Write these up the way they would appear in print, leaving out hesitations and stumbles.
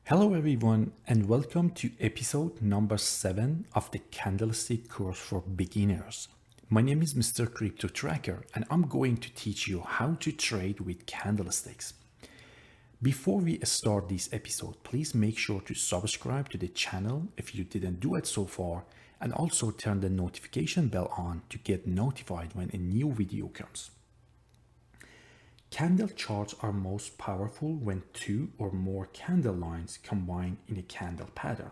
Hello everyone and welcome to episode number 7 of the Candlestick course for beginners. My name is Mr. Crypto Tracker and I'm going to teach you how to trade with candlesticks. Before we start this episode, please make sure to subscribe to the channel if you didn't do it so far, and also turn the notification bell on to get notified when a new video comes. Candle charts are most powerful when two or more candle lines combine in a candle pattern.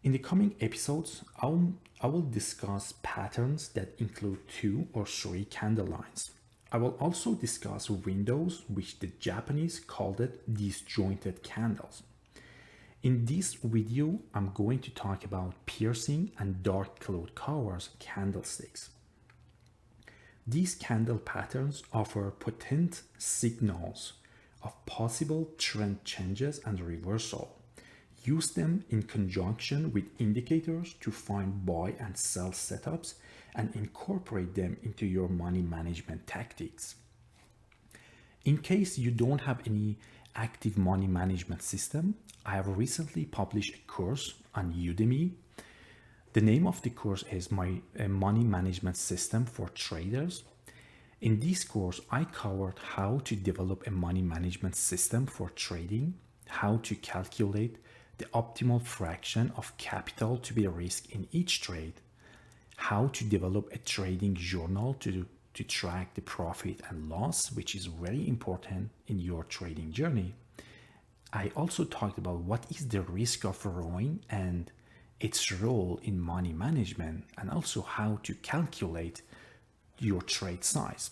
In the coming episodes, I will discuss patterns that include 2 or 3 candle lines. I will also discuss windows, which the Japanese called it disjointed candles. In this video, I'm going to talk about piercing and dark cloud covers candlesticks. These candle patterns offer potent signals of possible trend changes and reversal. Use them in conjunction with indicators to find buy and sell setups and incorporate them into your money management tactics. In case you don't have any active money management system, I have recently published a course on Udemy. The name of the course is my money management system for traders. In this course, I covered how to develop a money management system for trading, how to calculate the optimal fraction of capital to be risked in each trade, how to develop a trading journal to track the profit and loss, which is very important in your trading journey. I also talked about what is the risk of rowing and its role in money management, and also how to calculate your trade size.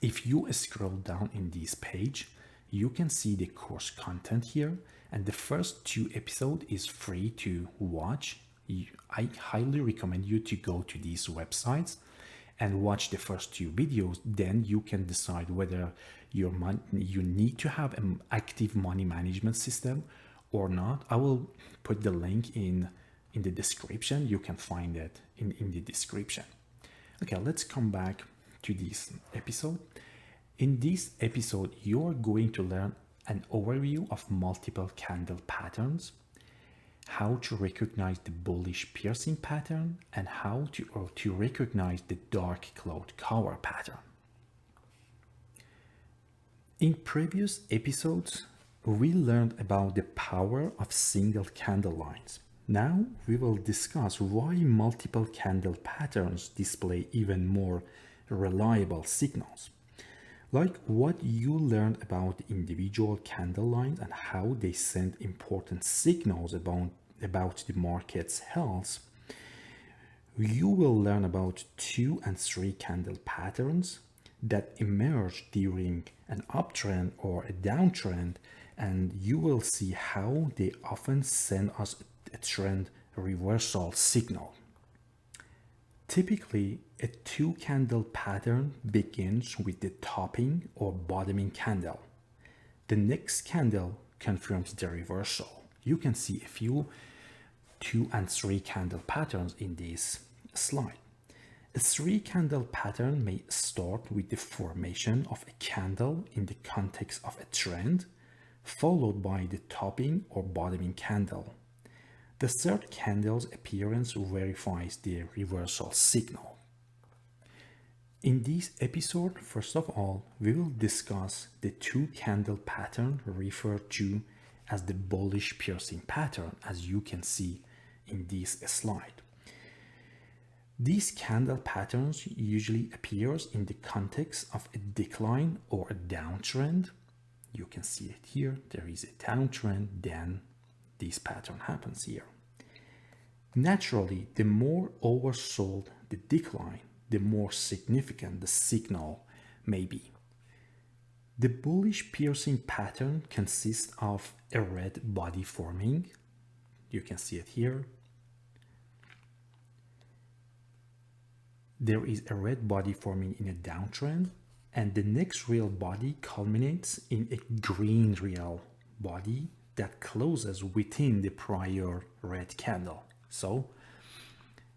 If you scroll down in this page, you can see the course content here, and the first 2 episodes is free to watch. I highly recommend you to go to these websites and watch the first 2 videos. Then you can decide whether you need to have an active money management system or not. I will put the link in the description. You can find it in the description. Okay, let's come back to this episode. In this episode, you are going to learn an overview of multiple candle patterns, how to recognize the bullish piercing pattern, and how to recognize the dark cloud cover pattern. In previous episodes, we learned about the power of single candle lines. Now we will discuss why multiple candle patterns display even more reliable signals, like what you learned about the individual candle lines and how they send important signals about the market's health. You will learn about 2 and 3 candle patterns that emerge during an uptrend or a downtrend, and you will see how they often send us a trend reversal signal. Typically, a 2 candle pattern begins with the topping or bottoming candle. The next candle confirms the reversal. You can see a few 2 and 3 candle patterns in this slide. A 3 candle pattern may start with the formation of a candle in the context of a trend, followed by the topping or bottoming candle. The third candle's appearance verifies the reversal signal. In this episode, first of all, we will discuss the 2 candle pattern referred to as the bullish piercing pattern, as you can see in this slide. These candle patterns usually appears in the context of a decline or a downtrend. You can see it here. There is a downtrend, then this pattern happens here. Naturally, the more oversold the decline, the more significant the signal may be. The bullish piercing pattern consists of a red body forming. You can see it here. There is a red body forming in a downtrend, and the next real body culminates in a green real body that closes within the prior red candle. So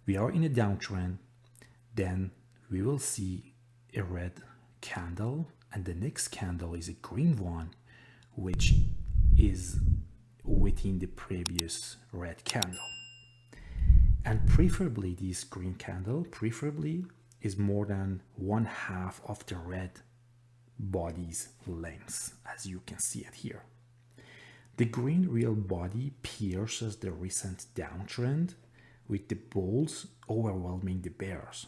we are in a downtrend, then we will see a red candle, and the next candle is a green one, which is within the previous red candle. And preferably this green candle, preferably is more than 1/2 of the red body's length, as you can see it here. The green real body pierces the recent downtrend, with the bulls overwhelming the bears.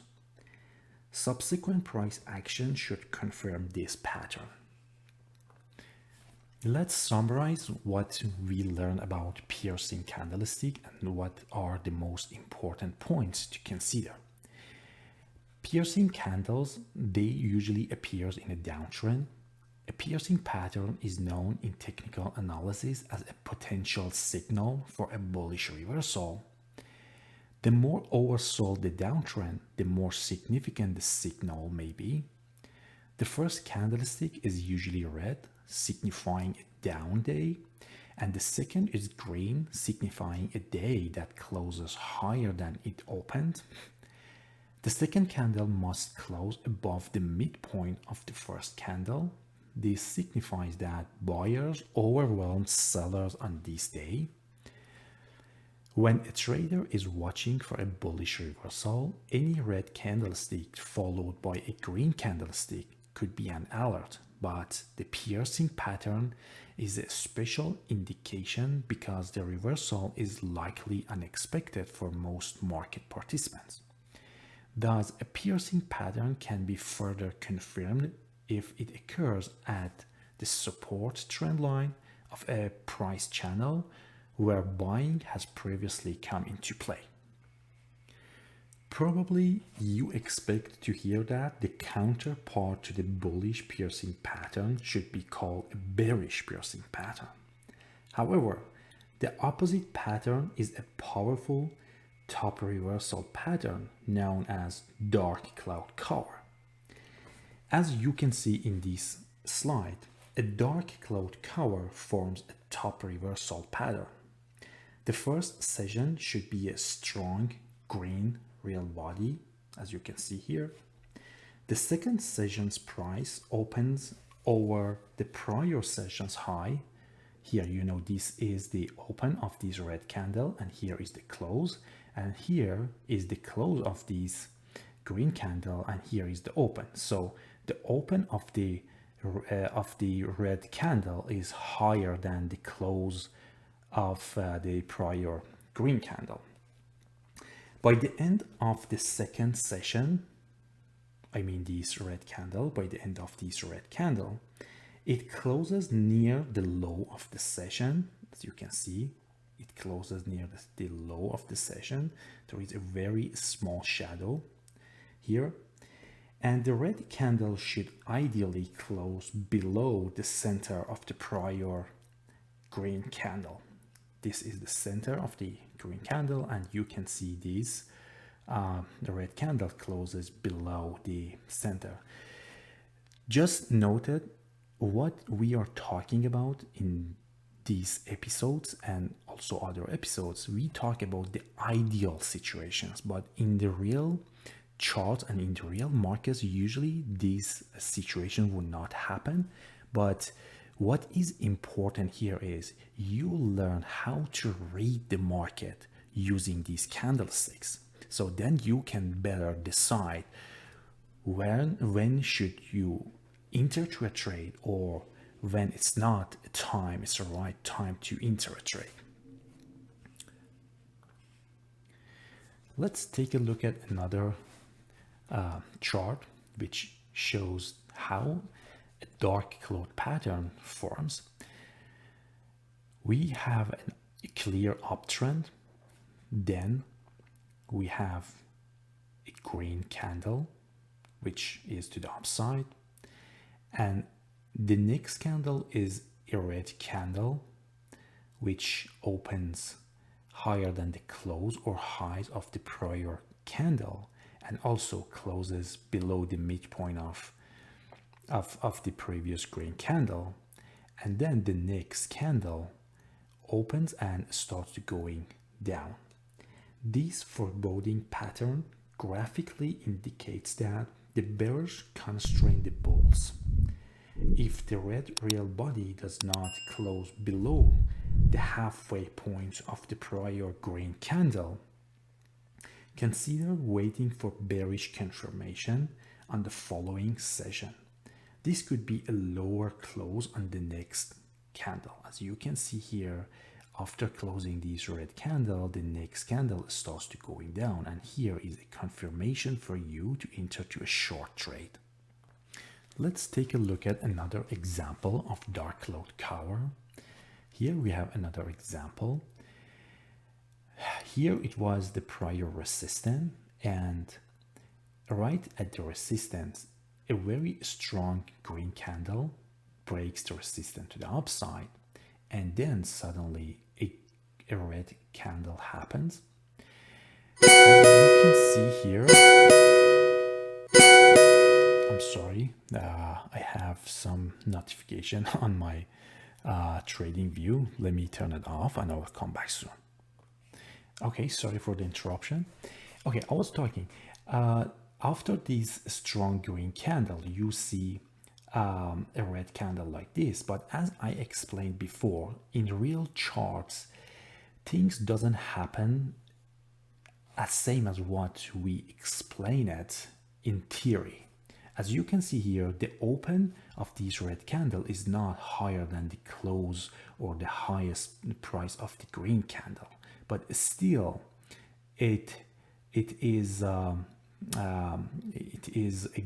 Subsequent price action should confirm this pattern. Let's summarize what we learned about piercing candlestick and what are the most important points to consider. Piercing candles, they usually appear in a downtrend. A piercing pattern is known in technical analysis as a potential signal for a bullish reversal. The more oversold the downtrend, the more significant the signal may be. The first candlestick is usually red, signifying a down day, and the second is green, signifying a day that closes higher than it opened. The second candle must close above the midpoint of the first candle. This signifies that buyers overwhelmed sellers on this day. When a trader is watching for a bullish reversal, any red candlestick followed by a green candlestick could be an alert, but the piercing pattern is a special indication because the reversal is likely unexpected for most market participants. Thus, a piercing pattern can be further confirmed if it occurs at the support trend line of a price channel where buying has previously come into play. Probably you expect to hear that the counterpart to the bullish piercing pattern should be called a bearish piercing pattern. However, the opposite pattern is a powerful top reversal pattern known as dark cloud cover. As you can see in this slide, a dark cloud cover forms a top reversal pattern. The first session should be a strong green real body, as you can see here. The second session's price opens over the prior session's high. Here, this is the open of this red candle, and here is the close, and here is the close of this green candle, and here is the open. So the open of the red candle is higher than the close of the prior green candle. By the end of the second session, this red candle, by the end of this red candle, it closes near the low of the session. As you can see, it closes near the low of the session. There is a very small shadow here. And the red candle should ideally close below the center of the prior green candle. This is the center of the green candle, and you can see this. The red candle closes below the center. Just noted what we are talking about in these episodes and also other episodes. We talk about the ideal situations, but in the real charts and in the real markets, usually this situation will not happen. But what is important here is you learn how to read the market using these candlesticks. So then you can better decide when should you enter to a trade, or when it's not a time, it's the right time to enter a trade. Let's take a look at another chart which shows how a dark cloud pattern forms. We have a clear uptrend, then we have a green candle which is to the upside, and the next candle is a red candle which opens higher than the close or highs of the prior candle and also closes below the midpoint of the previous green candle. And then the next candle opens and starts going down. This foreboding pattern graphically indicates that the bears constrain the bulls. if the red real body does not close below the halfway point of the prior green candle, consider waiting for bearish confirmation on the following session. This could be a lower close on the next candle. As you can see here, after closing this red candle, the next candle starts to going down, and here is a confirmation for you to enter to a short trade. Let's take a look at another example of dark cloud cover. Here we have another example. Here it was the prior resistance, and right at the resistance, a very strong green candle breaks the resistance to the upside, and then suddenly a red candle happens. As you can see here, I'm sorry, I have some notification on my trading view. Let me turn it off and I will come back soon. Okay, sorry for the interruption. Okay, I was talking. After this strong green candle, you see a red candle like this. But as I explained before, in real charts, things doesn't happen as same as what we explain it in theory. As you can see here, the open of this red candle is not higher than the close or the highest price of the green candle, but still it is a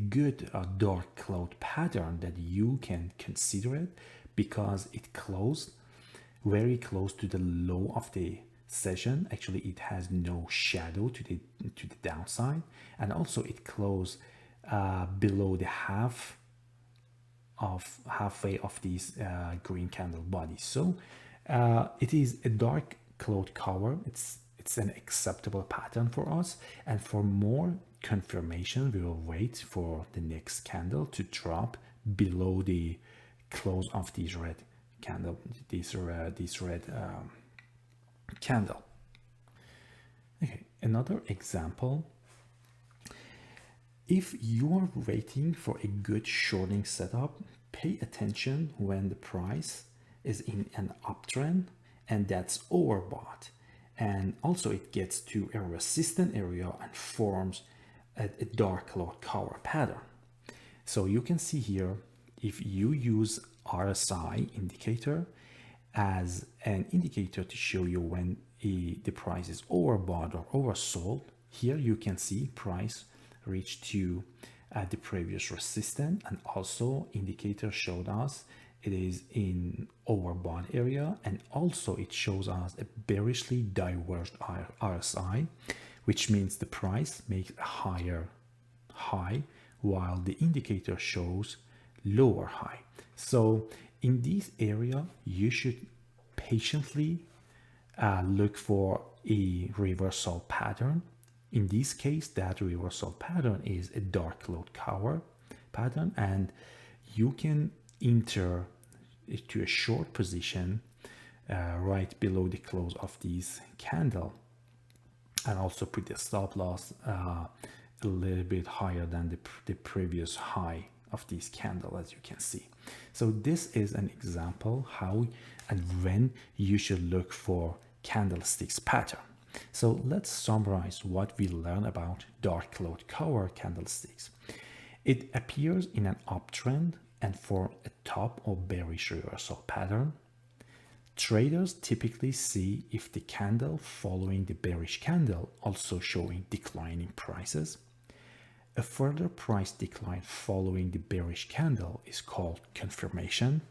good dark cloud pattern that you can consider it, because it closed very close to the low of the session. Actually, it has no shadow to the downside, and also it closed below the halfway of this green candle body. So it is a dark cloud cover. It's an acceptable pattern for us, and for more confirmation we will wait for the next candle to drop below the close of this red candle, this red candle. Okay, another example. If you are waiting for a good shorting setup, pay attention when the price is in an uptrend and that's overbought, and also it gets to a resistance area and forms a dark cloud cover pattern. So you can see here, if you use RSI indicator as an indicator to show you when the price is overbought or oversold, here you can see price reach to the previous resistance, and also indicator showed us it is in overbought area, and also it shows us a bearishly diverged RSI, which means the price makes a higher high while the indicator shows lower high. So in this area you should patiently look for a reversal pattern. In this case, that reversal pattern is a dark cloud cover pattern, and you can enter to a short position right below the close of this candle, and also put the stop loss a little bit higher than the previous high of this candle, as you can see. So this is an example how and when you should look for candlesticks pattern. So let's summarize what we learned about dark cloud cover candlesticks. It appears in an uptrend and form a top or bearish reversal pattern. Traders typically see if the candle following the bearish candle also showing declining prices. A further price decline following the bearish candle is called confirmation.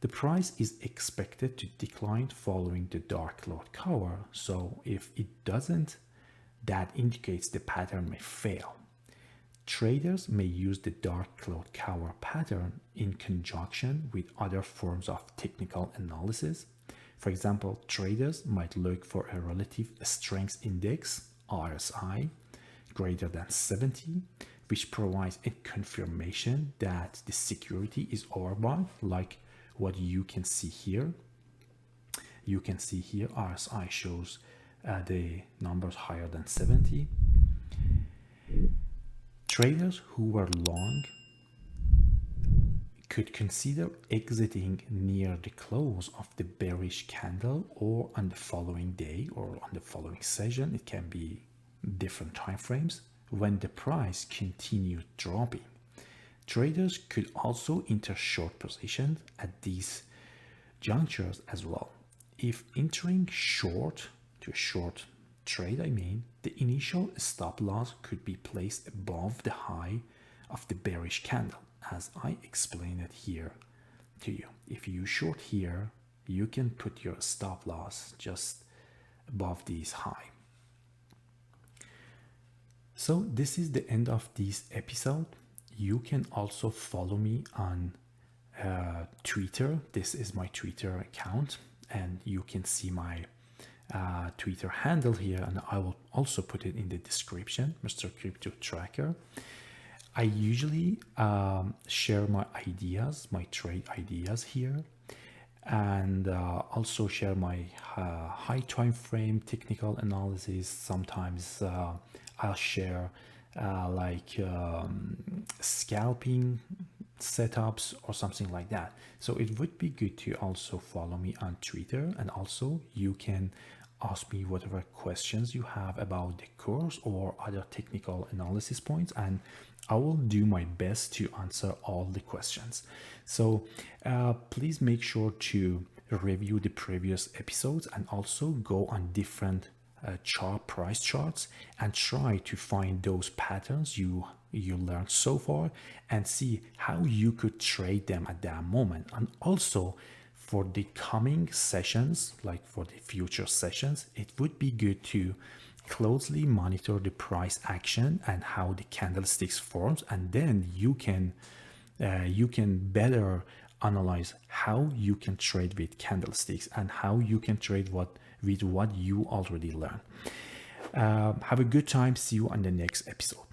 The price is expected to decline following the dark cloud cover, so if it doesn't, that indicates the pattern may fail. Traders may use the dark cloud cover pattern in conjunction with other forms of technical analysis. For example, traders might look for a relative strength index, RSI, greater than 70, which provides a confirmation that the security is overbought, like what you can see here. You can see here RSI shows the numbers higher than 70. Traders who were long could consider exiting near the close of the bearish candle or on the following day or on the following session. It can be different time frames when the price continued dropping. Traders could also enter short positions at these junctures as well. If entering short to a short trade, the initial stop loss could be placed above the high of the bearish candle, as I explained it here to you. If you short here, you can put your stop loss just above this high. So this is the end of this episode. You can also follow me on Twitter. This is my Twitter account, and you can see my Twitter handle here, and I will also put it in the description, Mr. Crypto Tracker. I usually share my ideas, my trade ideas here, and also share my high time frame technical analysis. Sometimes I'll share scalping setups or something like that. So it would be good to also follow me on Twitter, and also you can ask me whatever questions you have about the course or other technical analysis points, and I will do my best to answer all the questions. So please make sure to review the previous episodes and also go on different price charts and try to find those patterns you learned so far and see how you could trade them at that moment. And also for the coming sessions, like for the future sessions, it would be good to closely monitor the price action and how the candlesticks forms, and then you can better analyze how you can trade with candlesticks and how you can trade with what you already learned. Have a good time. See you on the next episode.